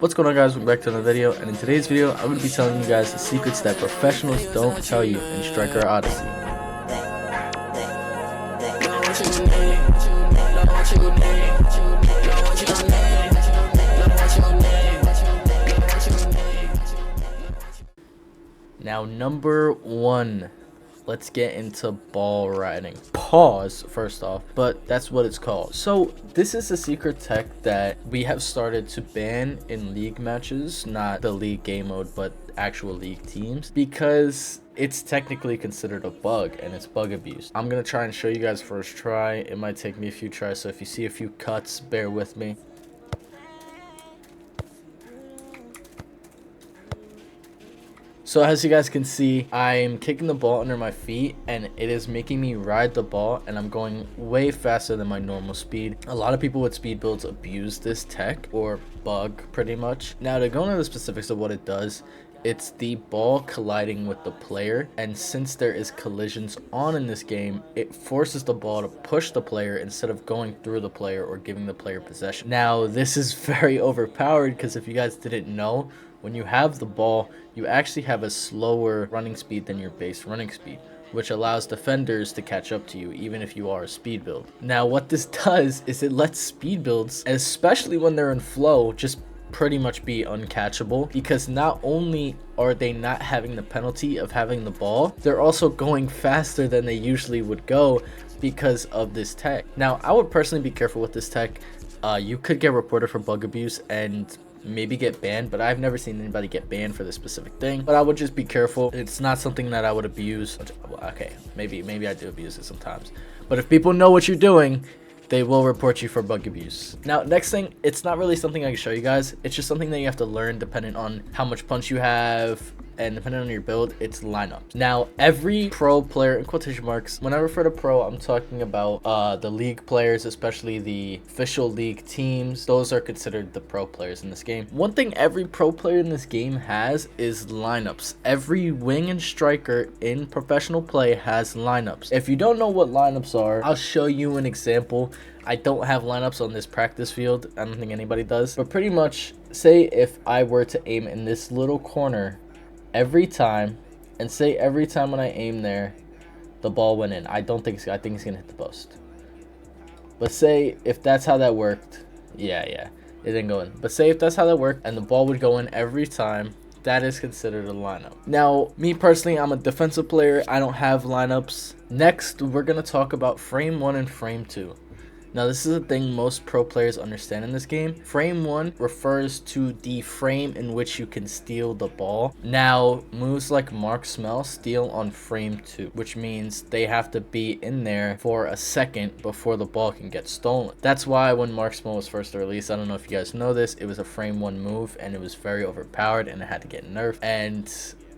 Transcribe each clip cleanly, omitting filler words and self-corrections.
What's going on, guys? Welcome back to another video, and in today's video I'm going to be telling you guys the secrets that professionals don't tell you in Striker Odyssey. Now, number one, let's get into ball riding. Pause, first off, but that's what it's called. So this is a secret tech that we have started to ban in league matches, not the league game mode, but actual league teams, because it's technically considered a bug and it's bug abuse. I'm gonna try and show you guys first try. It might take me a few tries, so if you see a few cuts, bear with me. So as you guys can see, I'm kicking the ball under my feet and it is making me ride the ball, and I'm going way faster than my normal speed. A lot of people with speed builds abuse this tech or bug pretty much. Now, to go into the specifics of what it does, it's the ball colliding with the player, and since there is collisions on in this game, it forces the ball to push the player instead of going through the player or giving the player possession. Now, this is very overpowered because if you guys didn't know, when you have the ball, you actually have a slower running speed than your base running speed, which allows defenders to catch up to you even if you are a speed build. Now, what this does is it lets speed builds, especially when they're in flow, just pretty much be uncatchable, because not only are they not having the penalty of having the ball, they're also going faster than they usually would go because of this tech. Now, I would personally be careful with this tech. You could get reported for bug abuse and maybe get banned, but I've never seen anybody get banned for this specific thing. But I would just be careful. It's not something that I would abuse. Okay, maybe I do abuse it sometimes, but if people know what you're doing, they will report you for bug abuse. Now, next thing, it's not really something I can show you guys. It's just something that you have to learn depending on how much punch you have, and depending on your build, it's lineups. Now, every pro player, in quotation marks, when I refer to pro, I'm talking about the league players, especially the official league teams. Those are considered the pro players in this game. One thing every pro player in this game has is lineups. Every wing and striker in professional play has lineups. If you don't know what lineups are, I'll show you an example. I don't have lineups on this practice field. I don't think anybody does. But pretty much, say if I were to aim in this little corner every time, and say every time when I aim there, the ball went in. I think it's gonna hit the post. But say if that's how that worked, yeah, it didn't go in. But say if that's how that worked and the ball would go in every time, that is considered a lineup. Now, me personally, I'm a defensive player. I don't have lineups. Next, we're gonna talk about frame 1 and frame 2. Now, this is a thing most pro players understand in this game. Frame 1 refers to the frame in which you can steal the ball. Now, moves like Mark Smell steal on frame 2, which means they have to be in there for a second before the ball can get stolen. That's why when Mark Smell was first released, I don't know if you guys know this, it was a frame 1 move and it was very overpowered and it had to get nerfed. And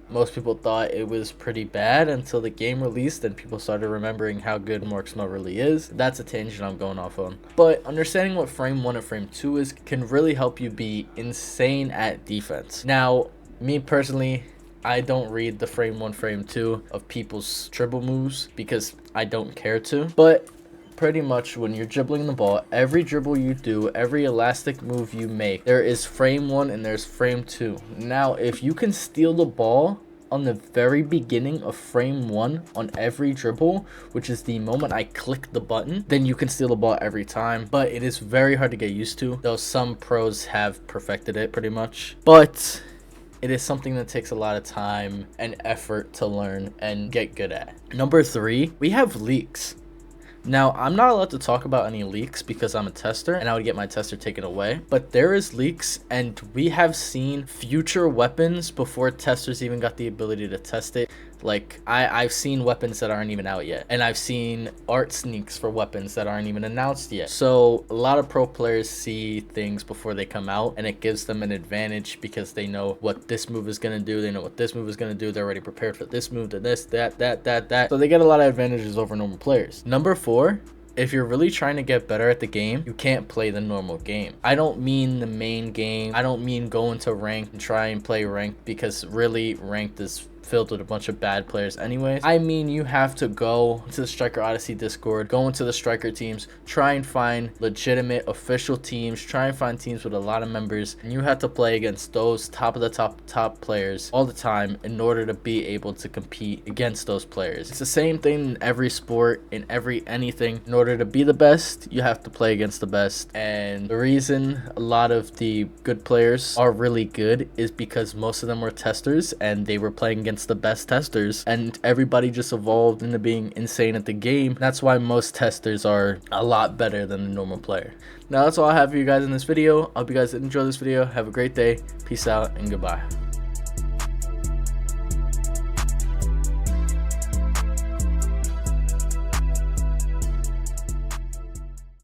most people thought it was pretty bad until the game released and people started remembering how good Mark Smell really is. That's a tangent I'm going off on. But understanding what frame 1 and frame 2 is can really help you be insane at defense. Now, me personally, I don't read the frame 1, frame 2 of people's dribble moves because I don't care to. But pretty much when you're dribbling the ball, every dribble you do, every elastic move you make, there is frame 1 and there's frame 2. Now, if you can steal the ball on the very beginning of frame 1 on every dribble, which is the moment I click the button, then you can steal the ball every time. But it is very hard to get used to, though some pros have perfected it pretty much. But it is something that takes a lot of time and effort to learn and get good at. Number 3, we have leaks. Now, I'm not allowed to talk about any leaks because I'm a tester and I would get my tester taken away. But there is leaks, and we have seen future weapons before testers even got the ability to test it. Like, I've seen weapons that aren't even out yet. And I've seen art sneaks for weapons that aren't even announced yet. So a lot of pro players see things before they come out, and it gives them an advantage because they know what this move is going to do. They know what this move is going to do. They're already prepared for this move, to this, that. So they get a lot of advantages over normal players. Number 4, if you're really trying to get better at the game, you can't play the normal game. I don't mean the main game. I don't mean go into ranked and try and play ranked, because really ranked is filled with a bunch of bad players anyways. I mean, you have to go to the Striker Odyssey Discord, go into the Striker teams, try and find legitimate official teams, try and find teams with a lot of members, and you have to play against those top of the top players all the time in order to be able to compete against those players. It's the same thing in every sport, in every anything. In order to be the best, you have to play against the best. And the reason a lot of the good players are really good is because most of them were testers and they were playing against the best testers, and everybody just evolved into being insane at the game. That's why most testers are a lot better than the normal player. Now that's all I have for you guys in this video. I hope you guys enjoy this video. Have a great day. Peace out and goodbye.